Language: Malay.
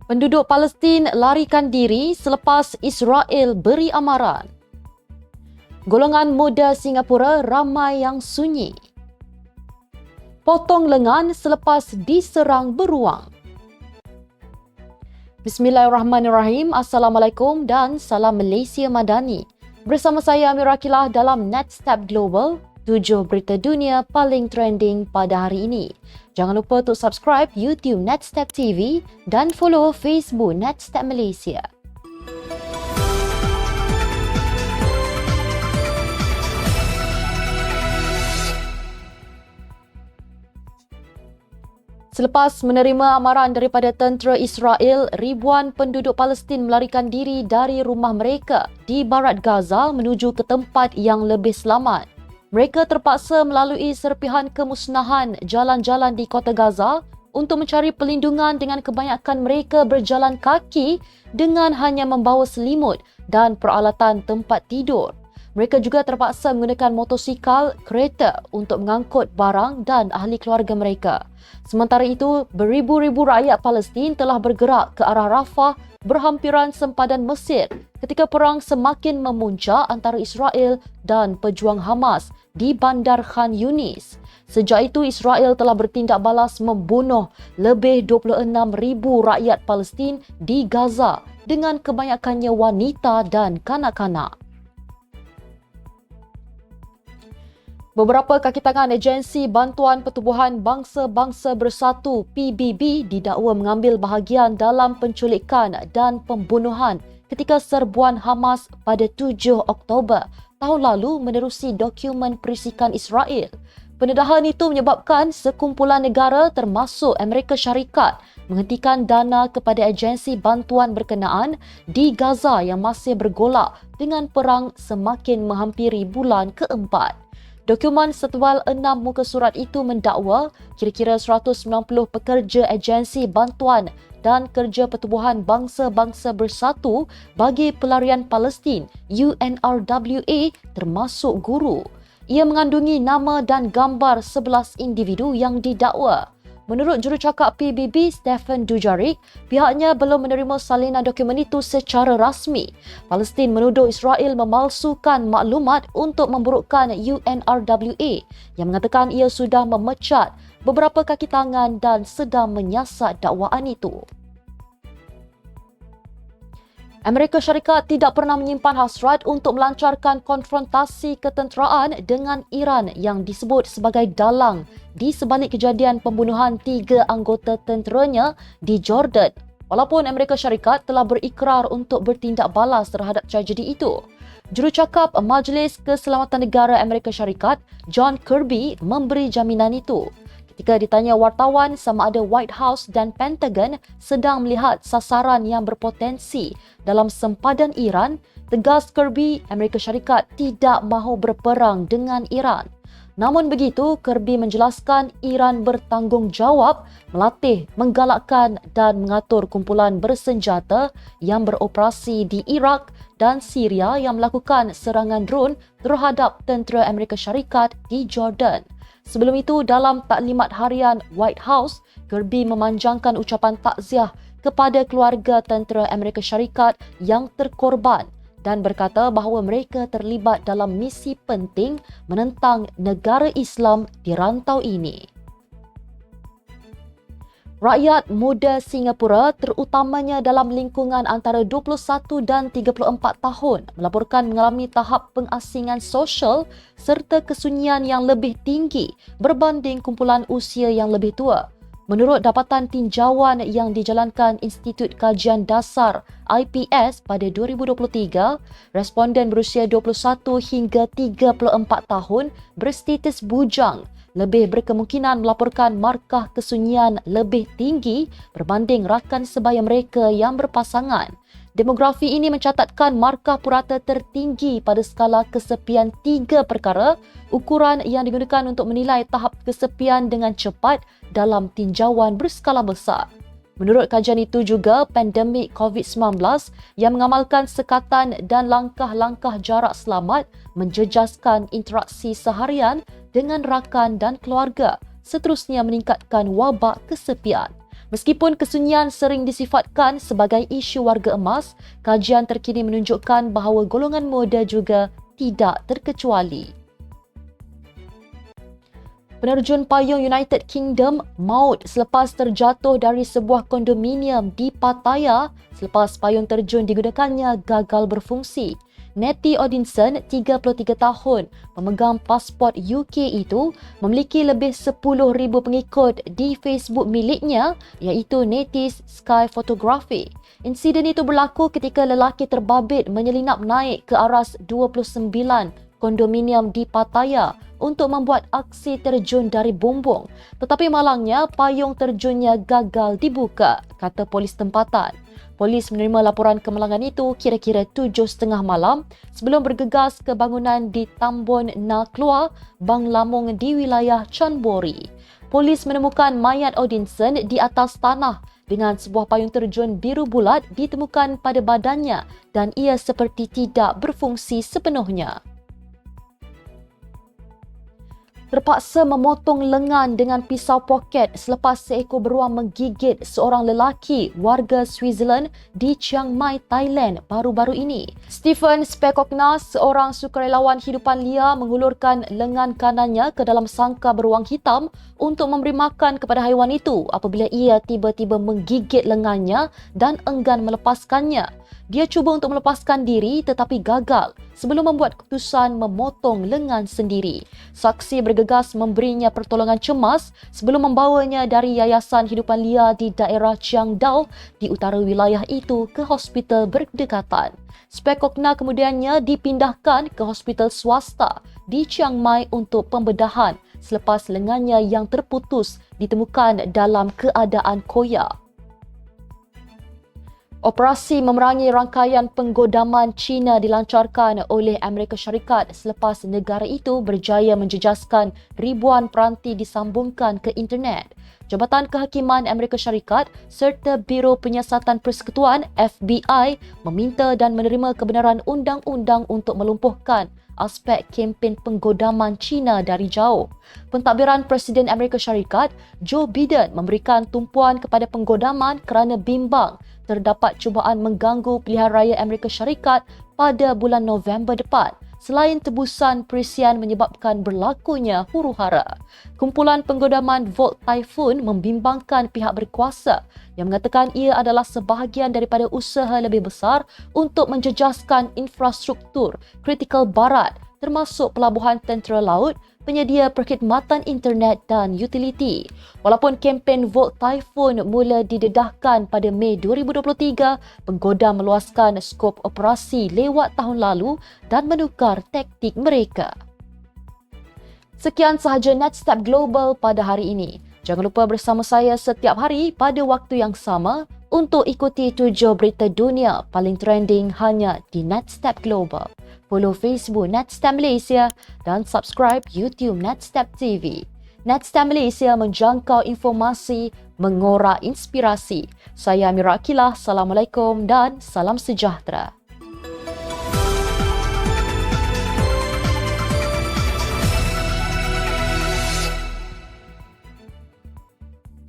Penduduk Palestin larikan diri selepas Israel beri amaran. Golongan muda Singapura ramai yang sunyi. Potong lengan selepas diserang beruang. Bismillahirrahmanirrahim. Assalamualaikum dan salam Malaysia Madani. Bersama saya Amira Akilah dalam Netstep Global, 7 berita dunia paling trending pada hari ini. Jangan lupa untuk subscribe YouTube Netstep TV dan follow Facebook Netstep Malaysia. Selepas menerima amaran daripada tentera Israel, ribuan penduduk Palestin melarikan diri dari rumah mereka di barat Gaza menuju ke tempat yang lebih selamat. Mereka terpaksa melalui serpihan kemusnahan jalan-jalan di kota Gaza untuk mencari pelindungan dengan kebanyakan mereka berjalan kaki dengan hanya membawa selimut dan peralatan tempat tidur. Mereka juga terpaksa menggunakan motosikal, kereta untuk mengangkut barang dan ahli keluarga mereka. Sementara itu, beribu-ribu rakyat Palestin telah bergerak ke arah Rafah berhampiran sempadan Mesir ketika perang semakin memuncak antara Israel dan pejuang Hamas di Bandar Khan Yunis. Sejak itu, Israel telah bertindak balas membunuh lebih 26,000 rakyat Palestin di Gaza dengan kebanyakannya wanita dan kanak-kanak. Beberapa kaki tangan Agensi Bantuan Pertubuhan Bangsa-Bangsa Bersatu PBB didakwa mengambil bahagian dalam penculikan dan pembunuhan ketika serbuan Hamas pada 7 Oktober tahun lalu menerusi dokumen perisikan Israel. Pendedahan itu menyebabkan sekumpulan negara termasuk Amerika Syarikat menghentikan dana kepada agensi bantuan berkenaan di Gaza yang masih bergolak dengan perang semakin menghampiri bulan keempat. Dokumen setebal 6 muka surat itu mendakwa kira-kira 190 pekerja agensi bantuan dan kerja pertubuhan bangsa-bangsa bersatu bagi pelarian Palestin UNRWA termasuk guru. Ia mengandungi nama dan gambar 11 individu yang didakwa. Menurut jurucakap PBB Stephen Dujarric, pihaknya belum menerima salinan dokumen itu secara rasmi. Palestin menuduh Israel memalsukan maklumat untuk memburukkan UNRWA yang mengatakan ia sudah memecat beberapa kaki tangan dan sedang menyiasat dakwaan itu. Amerika Syarikat tidak pernah menyimpan hasrat untuk melancarkan konfrontasi ketenteraan dengan Iran yang disebut sebagai dalang di sebalik kejadian pembunuhan 3 anggota tenteranya di Jordan. Walaupun Amerika Syarikat telah berikrar untuk bertindak balas terhadap tragedi itu. Jurucakap Majlis Keselamatan Negara Amerika Syarikat, John Kirby, memberi jaminan itu. Ketika ditanya wartawan sama ada White House dan Pentagon sedang melihat sasaran yang berpotensi dalam sempadan Iran, tegas Kirby, Amerika Syarikat tidak mahu berperang dengan Iran. Namun begitu, Kirby menjelaskan Iran bertanggungjawab melatih, menggalakkan dan mengatur kumpulan bersenjata yang beroperasi di Iraq dan Syria yang melakukan serangan drone terhadap tentera Amerika Syarikat di Jordan. Sebelum itu, dalam taklimat harian White House, Kirby memanjangkan ucapan takziah kepada keluarga tentera Amerika Syarikat yang terkorban dan berkata bahawa mereka terlibat dalam misi penting menentang negara Islam di rantau ini. Rakyat muda Singapura, terutamanya dalam lingkungan antara 21 dan 34 tahun, melaporkan mengalami tahap pengasingan sosial serta kesunyian yang lebih tinggi berbanding kumpulan usia yang lebih tua. Menurut dapatan tinjauan yang dijalankan Institut Kajian Dasar IPS pada 2023, responden berusia 21 hingga 34 tahun berstatus bujang lebih berkemungkinan melaporkan markah kesunyian lebih tinggi berbanding rakan sebaya mereka yang berpasangan. Demografi ini mencatatkan markah purata tertinggi pada skala kesepian 3 perkara, ukuran yang digunakan untuk menilai tahap kesepian dengan cepat dalam tinjauan berskala besar. Menurut kajian itu juga, pandemik COVID-19 yang mengamalkan sekatan dan langkah-langkah jarak selamat menjejaskan interaksi seharian dengan rakan dan keluarga, seterusnya meningkatkan wabak kesepian. Meskipun kesunyian sering disifatkan sebagai isu warga emas, kajian terkini menunjukkan bahawa golongan muda juga tidak terkecuali. Penerjun payung United Kingdom maut selepas terjatuh dari sebuah kondominium di Pattaya selepas payung terjun digunakannya gagal berfungsi. Nettie Odinson, 33 tahun, pemegang pasport UK itu, memiliki lebih 10,000 pengikut di Facebook miliknya iaitu Nettie's Sky Photography. Insiden itu berlaku ketika lelaki terbabit menyelinap naik ke aras 29 kondominium di Pattaya untuk membuat aksi terjun dari bumbung. Tetapi malangnya, payung terjunnya gagal dibuka, kata polis tempatan. Polis menerima laporan kemalangan itu kira-kira 7.30 malam sebelum bergegas ke bangunan di Tambun Naklua, Bang Lamong di wilayah Chonburi. Polis menemukan mayat Odinson di atas tanah dengan sebuah payung terjun biru bulat ditemukan pada badannya dan ia seperti tidak berfungsi sepenuhnya. Terpaksa memotong lengan dengan pisau poket selepas seekor beruang menggigit seorang lelaki warga Switzerland di Chiang Mai, Thailand baru-baru ini. Stephen Spekoknas, seorang sukarelawan hidupan liar, menghulurkan lengan kanannya ke dalam sangkar beruang hitam untuk memberi makan kepada haiwan itu apabila ia tiba-tiba menggigit lengannya dan enggan melepaskannya. Dia cuba untuk melepaskan diri tetapi gagal sebelum membuat keputusan memotong lengan sendiri. Saksi bergegas memberinya pertolongan cemas sebelum membawanya dari Yayasan Hidupan Liar di daerah Chiang Dao di utara wilayah itu ke hospital berdekatan. Spekokna kemudiannya dipindahkan ke hospital swasta di Chiang Mai untuk pembedahan selepas lengannya yang terputus ditemukan dalam keadaan koyak. Operasi memerangi rangkaian penggodaman China dilancarkan oleh Amerika Syarikat selepas negara itu berjaya menjejaskan ribuan peranti disambungkan ke internet. Jabatan Kehakiman Amerika Syarikat serta Biro Penyiasatan Persekutuan FBI meminta dan menerima kebenaran undang-undang untuk melumpuhkan aspek kempen penggodaman China dari jauh. Pentadbiran Presiden Amerika Syarikat, Joe Biden, memberikan tumpuan kepada penggodaman kerana bimbang terdapat cubaan mengganggu pilihan raya Amerika Syarikat pada bulan November depan, selain tebusan perisian menyebabkan berlakunya huru-hara. Kumpulan penggodaman Volt Typhoon membimbangkan pihak berkuasa yang mengatakan ia adalah sebahagian daripada usaha lebih besar untuk menjejaskan infrastruktur kritikal barat termasuk pelabuhan tentera laut, penyedia perkhidmatan internet dan utiliti. Walaupun kempen Volt Typhoon mula didedahkan pada Mei 2023, penggoda meluaskan skop operasi lewat tahun lalu dan menukar taktik mereka. Sekian sahaja Netstep Global pada hari ini. Jangan lupa bersama saya setiap hari pada waktu yang sama untuk ikuti 7 berita dunia paling trending hanya di Netstep Global. Follow Facebook Netstep Malaysia dan subscribe YouTube Netstep TV. Netstep Malaysia menjangkau informasi, mengorak inspirasi. Saya Amira Akilah, Assalamualaikum dan salam sejahtera.